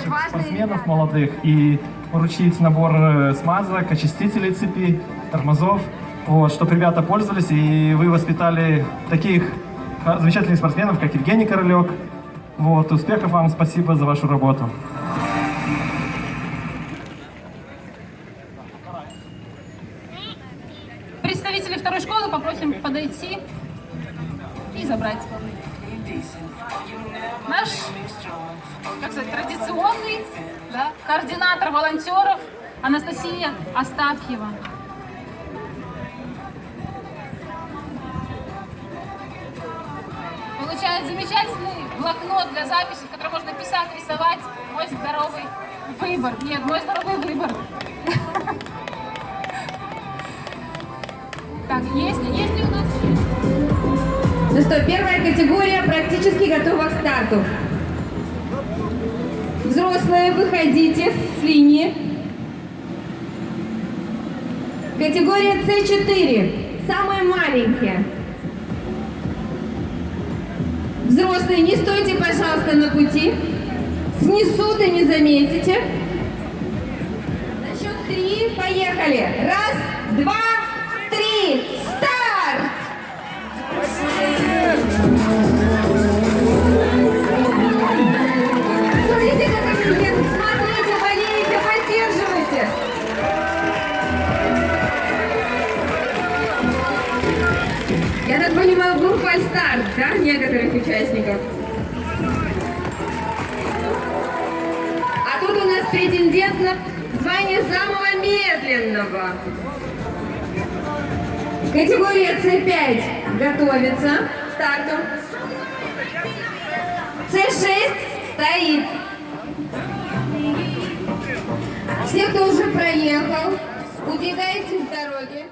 наших спортсменов молодых и вручить набор смазок, очистителей цепи, тормозов, вот, чтобы ребята пользовались, и вы воспитали таких замечательных спортсменов, как Евгений Королек. Вот, успехов вам, спасибо за вашу работу. Представители второй школы попросим подойти и забрать наш, как сказать, традиционный, да, координатор волонтеров Анастасия Астафьева. Получает замечательный блокнот для записи, в котором можно писать, рисовать. Мой здоровый выбор. Нет, мой здоровый выбор. Так, есть ли у нас? Ну что, первая категория практически готова к старту. Взрослые, выходите с линии. Категория С4, самые маленькие. Взрослые, не стойте, пожалуйста, на пути. Снесут и не заметите. На счет 3, поехали. Раз, два, три, старт! Смотрите, как они едут. Смотрите, болеете, поддерживайте. Я так понимаю, был фальстарт, да, некоторых участников? А тут у нас претендент на звание самого медленного. Категория С5 готовится к старту. С6 стоит. Все, кто уже проехал, убегайте с дороги.